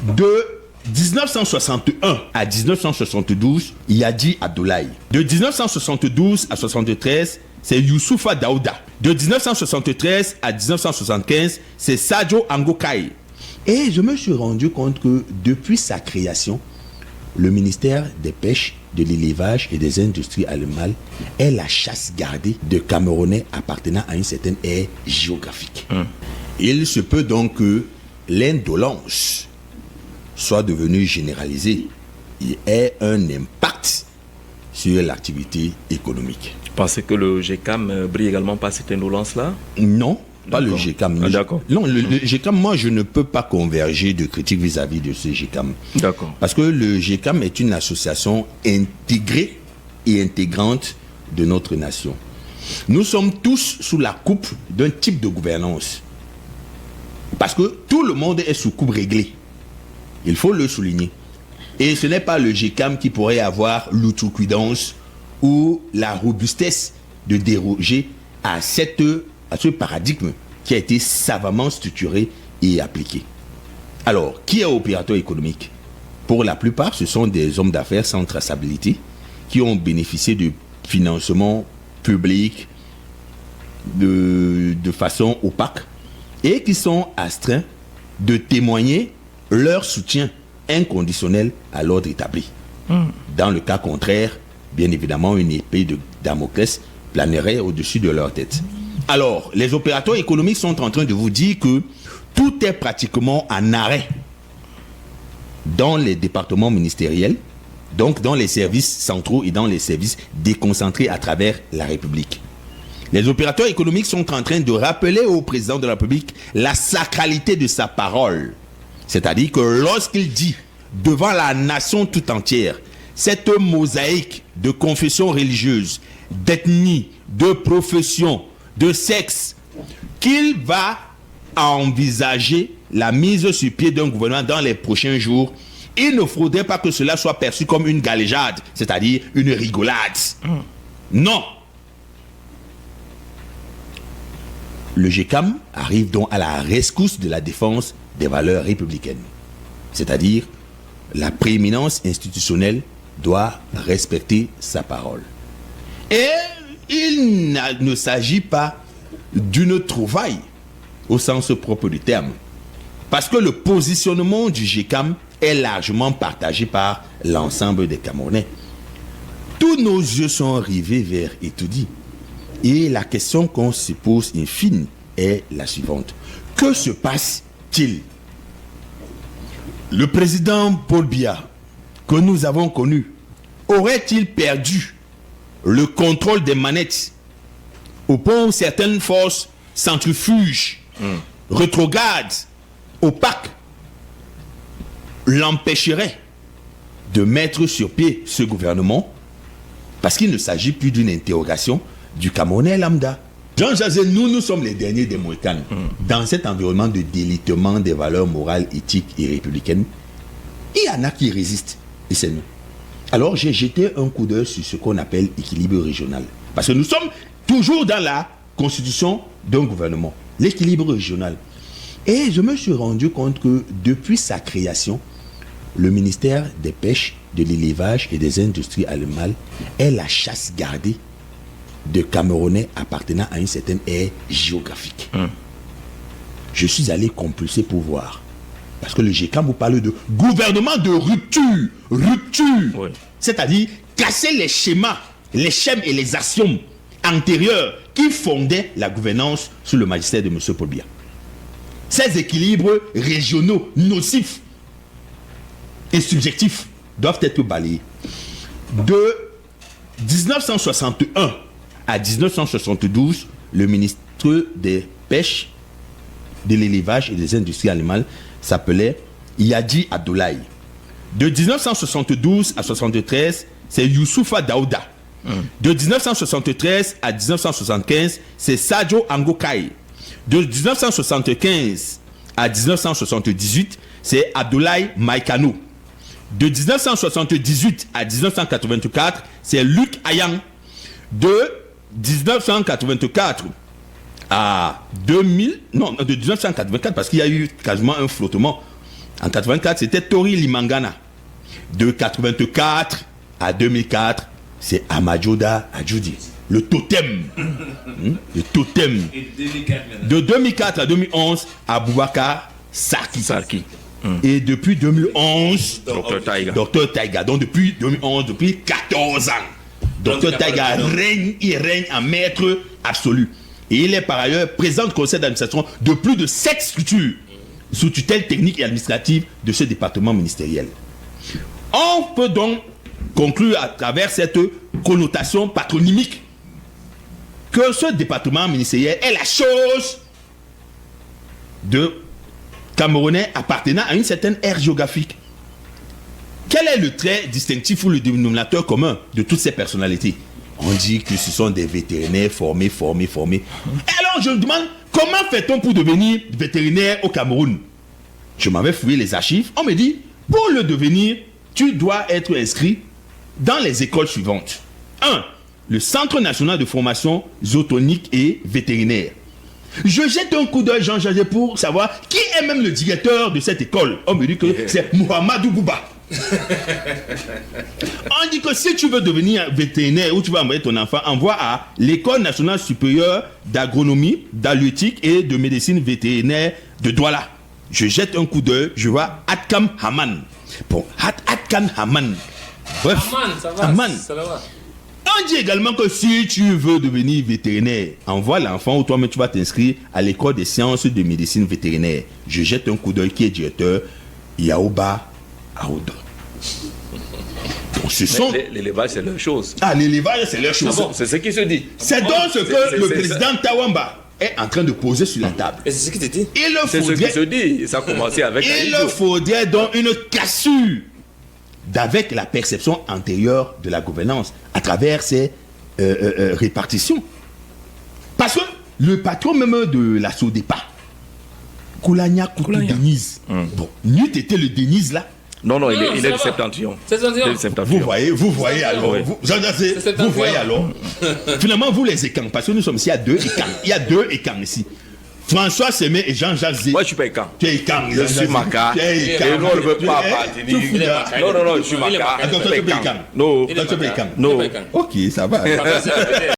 De 1961 à 1972, Yadi Abdoulaye. De 1972 à 1973, c'est Youssoufa Daouda. De 1973 à 1975, c'est Sadio Angokai. Et je me suis rendu compte que depuis sa création, le ministère des Pêches, de l'Élevage et des Industries animales est la chasse gardée de Camerounais appartenant à une certaine aire géographique. Il se peut donc que l'indolence soit devenue généralisée et ait un impact sur l'activité économique. Vous pensez que le GECAM brille également par cette indolence-là? Non, pas le GECAM. D'accord. Non, le GECAM, moi, je ne peux pas converger de critiques vis-à-vis de ce GECAM. D'accord. Parce que le GECAM est une association intégrée et intégrante de notre nation. Nous sommes tous sous la coupe d'un type de gouvernance. Parce que tout le monde est sous coupe réglée. Il faut le souligner. Et ce n'est pas le GECAM qui pourrait avoir l'outrecuidance ou la robustesse de déroger à ce paradigme qui a été savamment structuré et appliqué. Alors, qui est opérateur économique? Pour la plupart, ce sont des hommes d'affaires sans traçabilité qui ont bénéficié de financements publics de façon opaque et qui sont astreints de témoigner leur soutien inconditionnel à l'ordre établi. Dans le cas contraire, bien évidemment, une épée de Damoclès planerait au-dessus de leur tête. Alors, les opérateurs économiques sont en train de vous dire que tout est pratiquement en arrêt dans les départements ministériels, donc dans les services centraux et dans les services déconcentrés à travers la République. Les opérateurs économiques sont en train de rappeler au président de la République la sacralité de sa parole. C'est-à-dire que lorsqu'il dit devant la nation tout entière cette mosaïque de confessions religieuses, d'ethnie, de profession, de sexe, qu'il va envisager la mise sur pied d'un gouvernement dans les prochains jours, il ne faudrait pas que cela soit perçu comme une galéjade, c'est-à-dire une rigolade. Non. Le GECAM arrive donc à la rescousse de la défense des valeurs républicaines. C'est-à-dire, la prééminence institutionnelle doit respecter sa parole. Et il ne s'agit pas d'une trouvaille au sens propre du terme. Parce que le positionnement du GECAM est largement partagé par l'ensemble des Camerounais. Tous nos yeux sont rivés vers Etoudi. Et la question qu'on se pose in fine est la suivante. Que se passe-t-il? Le président Paul Biya, que nous avons connu, aurait-il perdu le contrôle des manettes au point où certaines forces centrifuges, rétrogrades, opaques, l'empêcheraient de mettre sur pied ce gouvernement? Parce qu'il ne s'agit plus d'une interrogation du Camerounais lambda. Jean Jazé, nous sommes les derniers des Mohicans. Dans cet environnement de délitement des valeurs morales, éthiques et républicaines, il y en a qui résistent, et c'est nous. Alors j'ai jeté un coup d'œil sur ce qu'on appelle équilibre régional. Parce que nous sommes toujours dans la constitution d'un gouvernement, l'équilibre régional. Et je me suis rendu compte que depuis sa création, le ministère des Pêches, de l'Élevage et des Industries animales est la chasse gardée de Camerounais appartenant à une certaine aire géographique. Je suis allé compulser pour voir. Parce que le GECAM vous parle de gouvernement de rupture. Oui. C'est-à-dire casser les schémas, les schèmes et les axiomes antérieurs qui fondaient la gouvernance sous le magistère de M. Paul Biya. Ces équilibres régionaux nocifs et subjectifs doivent être balayés. De 1961 à 1972, le ministre des Pêches, de l'Élevage et des Industries animales s'appelait Yadi Abdoulaye. De 1972 à 1973, c'est Youssoufa Daouda. De 1973 à 1975, c'est Sadio Angokai. De 1975 à 1978, c'est Abdoulaye Maïkano. De 1978 à 1984, c'est Luc Ayang. De 1984 à 2000, non, de 1984, parce qu'il y a eu quasiment un flottement En 84, c'était Tori Limangana. De 84 à 2004, c'est Amadjoda Adjoudi. Le totem. Le totem. De 2004 à 2011, Aboubakar Sarki. Et depuis 2011, Dr Taïga. Donc depuis 2011, depuis 14 ans, Dr Taïga règne en maître absolu. Et il est par ailleurs président du conseil d'administration de plus de 7 structures sous tutelle technique et administrative de ce département ministériel. On peut donc conclure à travers cette connotation patronymique que ce département ministériel est la chose de Camerounais appartenant à une certaine aire géographique. Quel est le trait distinctif ou le dénominateur commun de toutes ces personnalités? On dit que ce sont des vétérinaires formés. Et alors je me demande, comment fait-on pour devenir vétérinaire au Cameroun? Je m'avais fouillé les archives. On me dit, pour le devenir, tu dois être inscrit dans les écoles suivantes. 1. Le Centre national de formation zootonique et vétérinaire. Je jette un coup d'œil, Jean-Jacques, pour savoir qui est même le directeur de cette école. On me dit que c'est Mohamedou Bouba. On dit que si tu veux devenir vétérinaire ou tu vas envoyer ton enfant, envoie à l'École nationale supérieure d'agronomie, d'halieutique et de médecine vétérinaire de Douala. Je jette un coup d'œil, je vois Atkam Haman. Bon, Atkam Haman. Bref, Haman, ça va. On dit également que si tu veux devenir vétérinaire, envoie l'enfant ou toi-même tu vas t'inscrire à l'école des sciences de médecine vétérinaire. Je jette un coup d'œil qui est directeur Yaouba Aouda. Donc ce sont... L'élevage, c'est leur chose. Ah, l'élevage, c'est leur chose. Ah bon, c'est ce qui se dit. C'est donc ce que le président Tawamba est en train de poser sur la table. Et c'est ce qui te dit. C'est ce qui se dit. Ça a commencé avec... Il faudrait donc une cassure d'avec la perception antérieure de la gouvernance à travers ces répartitions. Parce que le patron même de la Sodepa, Koulania Koutou Denise, bon, n'eût été le Denise là. Non, il est du Septentrion. Vous voyez alors. Oui. Vous voyez alors. Finalement, vous les écans, parce que nous sommes ici à 2 écans. Il y a 2 écans ici. François Semé et Jean-Jacques Zé. Moi, je suis pas écan. Tu es écan. Je suis Maca. Et nous, on ne veut pas appartenir. Non, je suis Maca. Attends, tu es écan. Non. Tu es écan. Non. Ok, ça va.